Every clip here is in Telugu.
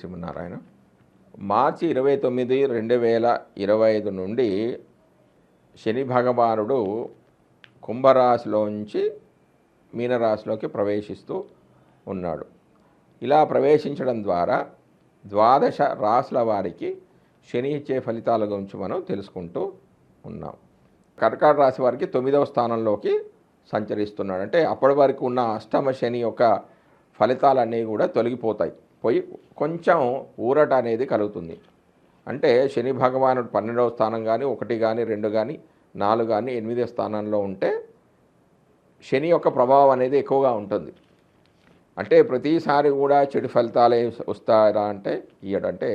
శ్రీమన్నారాయణ. మార్చి 29, 2025 నుండి శని భగవానుడు కుంభరాశిలోంచి మీనరాశిలోకి ప్రవేశిస్తూ ఉన్నాడు. ఇలా ప్రవేశించడం ద్వారా ద్వాదశ రాశుల వారికి శని ఇచ్చే ఫలితాల గురించి మనం తెలుసుకుంటూ ఉన్నాం. కర్కాటక రాశి వారికి 9వ స్థానంలోకి సంచరిస్తున్నాడు. అంటే అప్పటి వరకు ఉన్న అష్టమ శని యొక్క ఫలితాలన్నీ కూడా తొలగిపోతాయి, పోయి కొంచెం ఊరట అనేది కలుగుతుంది. అంటే శని భగవానుడు 12వ స్థానం కానీ 1 కానీ 2 కానీ 4 కానీ 8వ స్థానంలో ఉంటే శని యొక్క ప్రభావం అనేది ఎక్కువగా ఉంటుంది. అంటే ప్రతిసారి కూడా చెడు ఫలితాలే వస్తారా అంటే ఇయ్యడంటే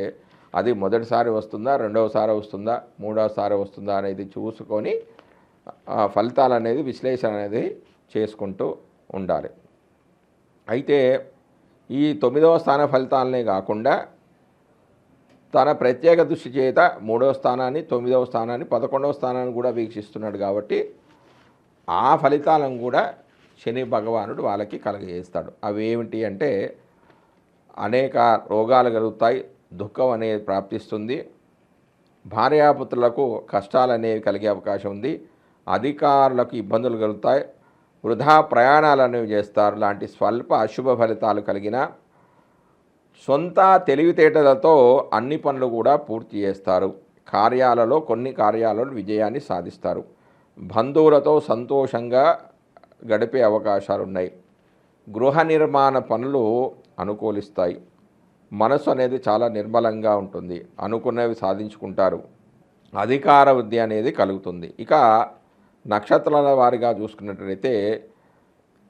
అది మొదటిసారి వస్తుందా, రెండవసారి వస్తుందా, మూడవసారి వస్తుందా అనేది చూసుకొని ఫలితాలు అనేది విశ్లేషణ అనేది చేసుకుంటూ ఉండాలి. అయితే ఈ 9వ స్థాన ఫలితాలనే కాకుండా తన ప్రత్యేక దృష్టి చేత 3వ స్థానాన్ని, 9వ స్థానాన్ని, 11వ స్థానాన్ని కూడా వీక్షిస్తున్నాడు. కాబట్టి ఆ ఫలితాలను కూడా శని భగవానుడు వాళ్ళకి కలగజేస్తాడు. అవి ఏమిటి అంటే అనేక రోగాలు కలుగుతాయి, దుఃఖం అనేది ప్రాప్తిస్తుంది, భార్యాపుత్రులకు కష్టాలు అనేవి కలిగే అవకాశం ఉంది, అధికారులకు ఇబ్బందులు కలుగుతాయి, వృధా ప్రయాణాలు అనేవి చేస్తారు, లాంటి స్వల్ప అశుభ ఫలితాలు కలిగిన సొంత తెలివితేటలతో అన్ని పనులు కూడా పూర్తి చేస్తారు. కొన్ని కార్యాలలో విజయాన్ని సాధిస్తారు. బంధువులతో సంతోషంగా గడిపే అవకాశాలు ఉన్నాయి. గృహ నిర్మాణ పనులు అనుకూలిస్తాయి. మనసు అనేది చాలా నిర్మలంగా ఉంటుంది. అనుకున్నవి సాధించుకుంటారు. అధికార వృద్ధి అనేది కలుగుతుంది. ఇక నక్షత్రాల వారిగా చూసుకున్నట్లయితే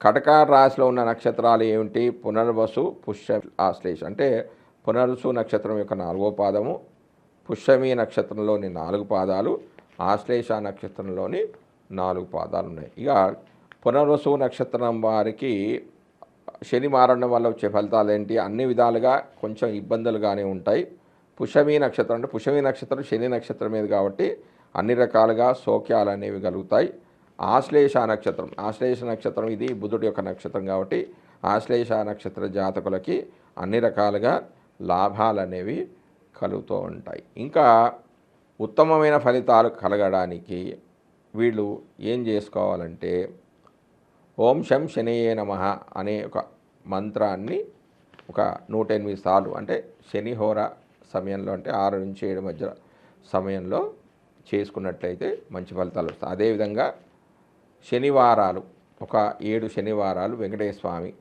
కటక రాశిలో ఉన్న నక్షత్రాలు ఏమిటి? పునర్వసు, పుష్య, ఆశ్లేష. అంటే పునర్వసు నక్షత్రం యొక్క 4వ పాదము, పుష్యమి నక్షత్రంలోని 4 పాదాలు, ఆశ్లేష నక్షత్రంలోని 4 పాదాలు ఉన్నాయి. ఇక పునర్వసు నక్షత్రం వారికి శని మారడం వల్ల వచ్చే ఫలితాలు ఏంటి? అన్ని విధాలుగా కొంచెం ఇబ్బందులుగానే ఉంటాయి. పుష్యమి నక్షత్రం అంటే పుష్యమి నక్షత్రం శని నక్షత్రం మీద కాబట్టి అన్ని రకాలుగా సౌఖ్యాలు అనేవి కలుగుతాయి. ఆశ్లేష నక్షత్రం ఇది బుధుడి యొక్క నక్షత్రం కాబట్టి ఆశ్లేష నక్షత్ర జాతకులకి అన్ని రకాలుగా లాభాలు అనేవి కలుగుతూ ఉంటాయి. ఇంకా ఉత్తమమైన ఫలితాలు కలగడానికి వీళ్ళు ఏం చేసుకోవాలంటే ఓం శం శనియే నమః అనే ఒక మంత్రాన్ని ఒక 108 సార్లు, అంటే శనిహోర సమయంలో, అంటే 6 నుంచి 7 మధ్య సమయంలో చేసుకున్నట్లయితే మంచి ఫలితాలు వస్తాయి. అదేవిధంగా శనివారాలు ఒక 7 శనివారాలు వెంకటేశ్వర స్వామి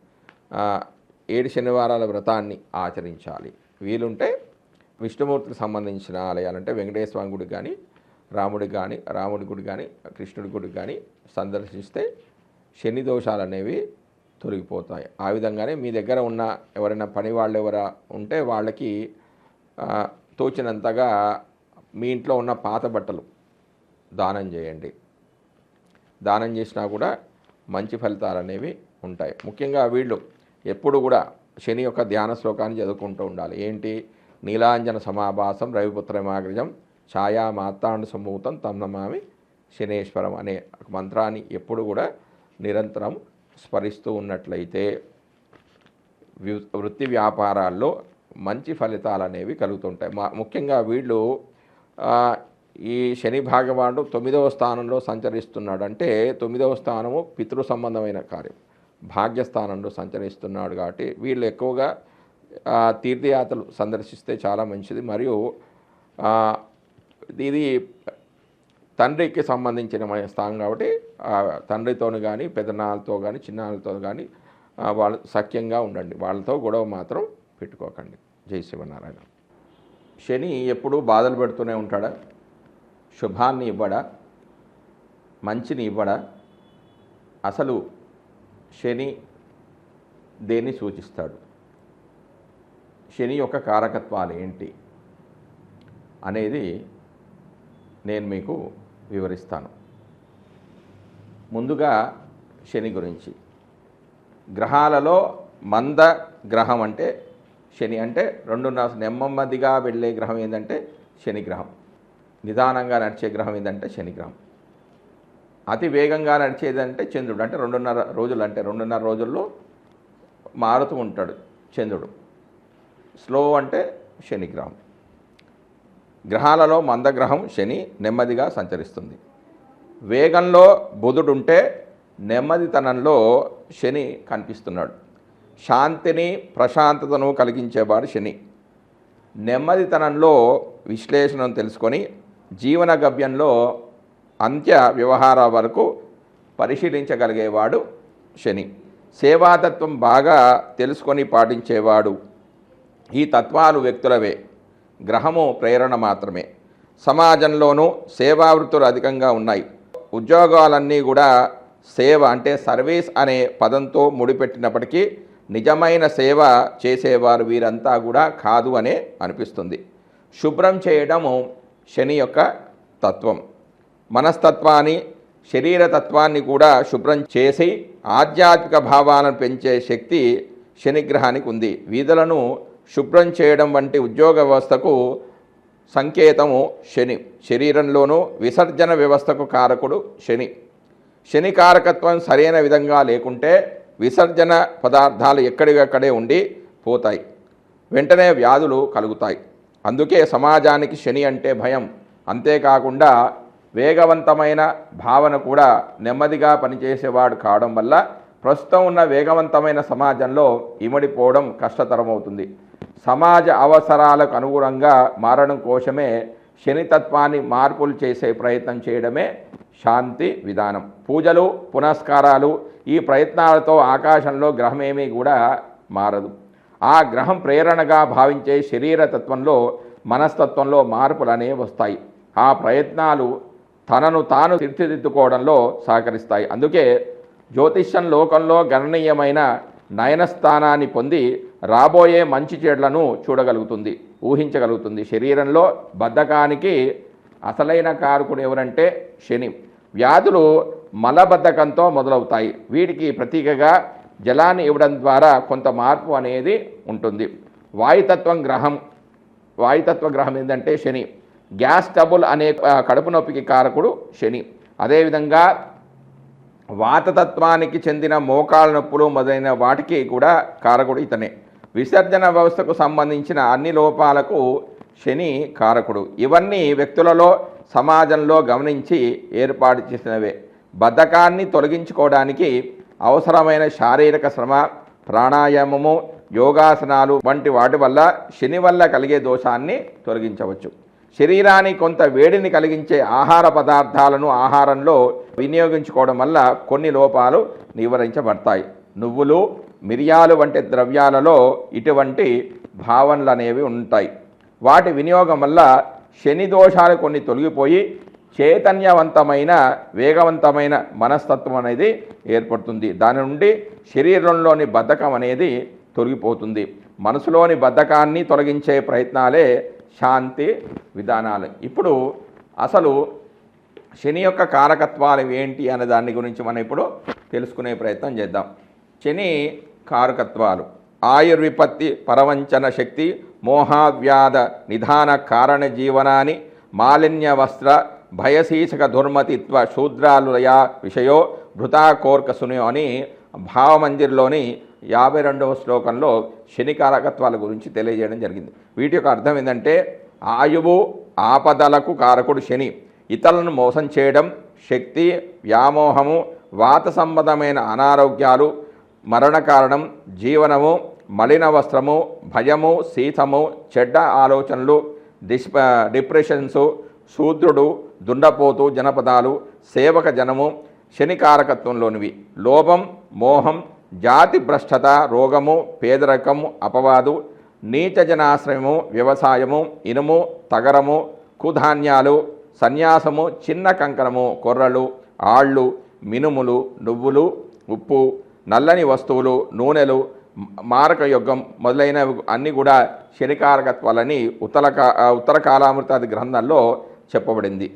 7 శనివారాల వ్రతాన్ని ఆచరించాలి. వీలుంటే విష్ణుమూర్తికి సంబంధించిన ఆలయాలంటే వెంకటేశ్వర స్వామి గుడికి కానీ, రాముడి గుడి కానీ, కృష్ణుడి గుడికి కానీ సందర్శిస్తే శని దోషాలు అనేవి తొలగిపోతాయి. ఆ విధంగానే మీ దగ్గర ఉన్న ఎవరైనా పని వాళ్ళు ఉంటే వాళ్ళకి తోచినంతగా మీ ఇంట్లో ఉన్న పాత బట్టలు దానం చేయండి. దానం చేసినా కూడా మంచి ఫలితాలు అనేవి ఉంటాయి. ముఖ్యంగా వీళ్ళు ఎప్పుడు కూడా శని యొక్క ధ్యాన శ్లోకాన్ని చదువుకుంటూ ఉండాలి. ఏంటి? నీలాంజన సమాభాసం రవిపుత్రమాగ్రజం ఛాయా మాతాండు సమూతం తం నమామి శనేశ్వరం అనే మంత్రాన్ని ఎప్పుడు కూడా నిరంతరం స్మరిస్తూ ఉన్నట్లయితే వృత్తి వ్యాపారాల్లో మంచి ఫలితాలు అనేవి కలుగుతుంటాయి. ముఖ్యంగా వీళ్ళు ఈ శని భగవానుడు 9వ స్థానంలో సంచరిస్తున్నాడు. అంటే 9వ స్థానము పితృ సంబంధమైన కార్యం, భాగ్యస్థానంలో సంచరిస్తున్నాడు. కాబట్టి వీళ్ళు ఎక్కువగా తీర్థయాత్రలు సందర్శిస్తే చాలా మంచిది. మరియు ఇది తండ్రికి సంబంధించిన స్థానం కాబట్టి తండ్రితో కానీ, పెదనాలతో కానీ, చిన్నాలతో కానీ వాళ్ళు సఖ్యంగా ఉండండి. వాళ్ళతో గొడవ మాత్రం పెట్టుకోకండి. జై శ్రీమన్నారాయణ. శని ఎప్పుడూ బాధలు పెడుతూనే ఉంటాడా? శుభాన్ని ఇవ్వడా? మంచిని ఇవ్వడా? అసలు శని దేన్ని సూచిస్తాడు? శని యొక్క కారకత్వాలు ఏంటి అనేది నేను మీకు వివరిస్తాను. ముందుగా శని గురించి. గ్రహాలలో మంద గ్రహం అంటే శని. అంటే 2.5 నెమ్మదిగా వెళ్ళే గ్రహం ఏంటంటే శని గ్రహం. నిదానంగా నడిచే గ్రహం ఏంటంటే శని గ్రహం. అతి వేగంగా నడిచేదంటే చంద్రుడు. అంటే 2.5 రోజులు, అంటే 2.5 రోజుల్లో మారుతూ ఉంటాడు చంద్రుడు. స్లో అంటే శనిగ్రహం. గ్రహాలలో మందగ్రహం శని నెమ్మదిగా సంచరిస్తుంది. వేగంలో బుధుడుంటే నెమ్మదితనంలో శని కనిపిస్తున్నాడు. శాంతిని ప్రశాంతతను కలిగించేవాడు శని. నెమ్మదితనంలో విశ్లేషణను తెలుసుకొని జీవన గవ్యంలో అంత్య వ్యవహారాల వరకు పరిశీలించగలిగేవాడు శని. సేవాతత్వం బాగా తెలుసుకొని పాటించేవాడు. ఈ తత్వాలు వ్యక్తులవే, గ్రహము ప్రేరణ మాత్రమే. సమాజంలోనూ సేవావృత్తులు అధికంగా ఉన్నాయి. ఉద్యోగాలన్నీ కూడా సేవ అంటే సర్వీస్ అనే పదంతో ముడిపెట్టినప్పటికీ నిజమైన సేవ చేసేవారు వీరంతా కూడా కాదు అనే అనిపిస్తుంది. శుభ్రం చేయడము శని యొక్క తత్వం. మనస్తత్వాన్ని, శరీరతత్వాన్ని కూడా శుభ్రం చేసి ఆధ్యాత్మిక భావాలను పెంచే శక్తి శనిగ్రహానికి ఉంది. వీధులను శుభ్రం చేయడం వంటి ఉద్యోగ వ్యవస్థకు సంకేతము శని. శరీరంలోనూ విసర్జన వ్యవస్థకు కారకుడు శని. శని కారకత్వం సరైన విధంగా లేకుంటే విసర్జన పదార్థాలు ఎక్కడికక్కడే ఉండి పోతాయి, వెంటనే వ్యాధులు కలుగుతాయి. అందుకే సమాజానికి శని అంటే భయం. అంతేకాకుండా వేగవంతమైన భావన కూడా నెమ్మదిగా పనిచేసేవాడు కావడం వల్ల ప్రస్తుతం ఉన్న వేగవంతమైన సమాజంలో ఇమడిపోవడం కష్టతరమవుతుంది. సమాజ అవసరాలకు అనుగుణంగా మారడం కోసమే శనితత్వాన్ని మార్పులు చేసే ప్రయత్నం చేయడమే శాంతి విధానం. పూజలు, పునస్కారాలు, ఈ ప్రయత్నాలతో ఆకాశంలో గ్రహమేమీ కూడా మారదు. ఆ గ్రహం ప్రేరణగా భావించే శరీరతత్వంలో, మనస్తత్వంలో మార్పులు అనేవి వస్తాయి. ఆ ప్రయత్నాలు తనను తాను తీర్చిదిద్దుకోవడంలో సహకరిస్తాయి. అందుకే జ్యోతిష్యం లోకంలో గణనీయమైన నయనస్థానాన్ని పొంది రాబోయే మంచి చెడులను చూడగలుగుతుంది, ఊహించగలుగుతుంది. శరీరంలో బద్ధకానికి అసలైన కారకుడు ఎవరంటే శని. వ్యాధులు మలబద్ధకంతో మొదలవుతాయి. వీటికి ప్రతీకగా జలాన్ని ఇవ్వడం ద్వారా కొంత మార్పు అనేది ఉంటుంది. వాయుతత్వ గ్రహం ఏంటంటే శని. గ్యాస్ ట్రబుల్ అనే కడుపు నొప్పికి కారకుడు శని. అదేవిధంగా వాతతత్వానికి చెందిన మోకాళ్ళ నొప్పులు మొదలైన వాటికి కూడా కారకుడు ఇతనే. విసర్జన వ్యవస్థకు సంబంధించిన అన్ని లోపాలకు శని కారకుడు. ఇవన్నీ వ్యక్తులలో, సమాజంలో గమనించి ఏర్పాటు చేసినవే. బద్ధకాన్ని తొలగించుకోవడానికి అవసరమైన శారీరక శ్రమ, ప్రాణాయామము, యోగాసనాలు వంటి వాటి వల్ల శని వల్ల కలిగే దోషాన్ని తొలగించవచ్చు. శరీరానికి కొంత వేడిని కలిగించే ఆహార పదార్థాలను ఆహారంలో వినియోగించుకోవడం వల్ల కొన్ని లోపాలు నివారించబడతాయి. నువ్వులు, మిరియాలు వంటి ద్రవ్యాలలో ఇటువంటి భావనలు అనేవి ఉంటాయి. వాటి వినియోగం వల్ల శని దోషాలు కొన్ని తొలగిపోయి చైతన్యవంతమైన, వేగవంతమైన మనస్తత్వం అనేది ఏర్పడుతుంది. దాని నుండి శరీరంలోని బద్ధకం అనేది తొలగిపోతుంది. మనసులోని బద్ధకాన్ని తొలగించే ప్రయత్నాలే శాంతి విధానాలు. ఇప్పుడు అసలు శని యొక్క కారకత్వాలు ఏంటి అనే దాని గురించి మనం ఇప్పుడు తెలుసుకునే ప్రయత్నం చేద్దాం. శని కారకత్వాలు: ఆయుర్విపత్తి, పరవంచన శక్తి, మోహావ్యాధ నిధాన కారణ జీవనాన్ని, మాలిన్య వస్త్ర భయశీసక దుర్మతిత్వ శూద్రాలుయ విషయో భృతాకోర్కసుని అని భావమందిర్లోని 52వ శ్లోకంలో శని కారకత్వాల గురించి తెలియజేయడం జరిగింది. వీటి యొక్క అర్థం ఏంటంటే, ఆయువు, ఆపదలకు కారకుడు శని. ఇతరులను మోసం చేయడం, శక్తి వ్యామోహము, వాత సంబంధమైన అనారోగ్యాలు, మరణ కారణం, జీవనము, మలిన వస్త్రము, భయము, శీతము, చెడ్డ ఆలోచనలు, డిప్రెషన్సు, శూద్రుడు, దుండపోతు జనపదాలు, సేవక జనము శని కారకత్వంలోనివి. లోభం, మోహం, జాతి భ్రష్టత, రోగము, పేదరికము, అపవాదు, నీచ జనాశ్రయము, వ్యవసాయము, ఇనుము, తగరము, కుధాన్యాలు, సన్యాసము, చిన్న కంకణము, కొర్రలు, ఆళ్ళు, మినుములు, నువ్వులు, ఉప్పు, నల్లని వస్తువులు, నూనెలు, మారక యుగం మొదలైనవి అన్నీ కూడా శనికారకత్వాలని ఉత్తర కాలామృతాది గ్రంథంలో చెప్పబడింది.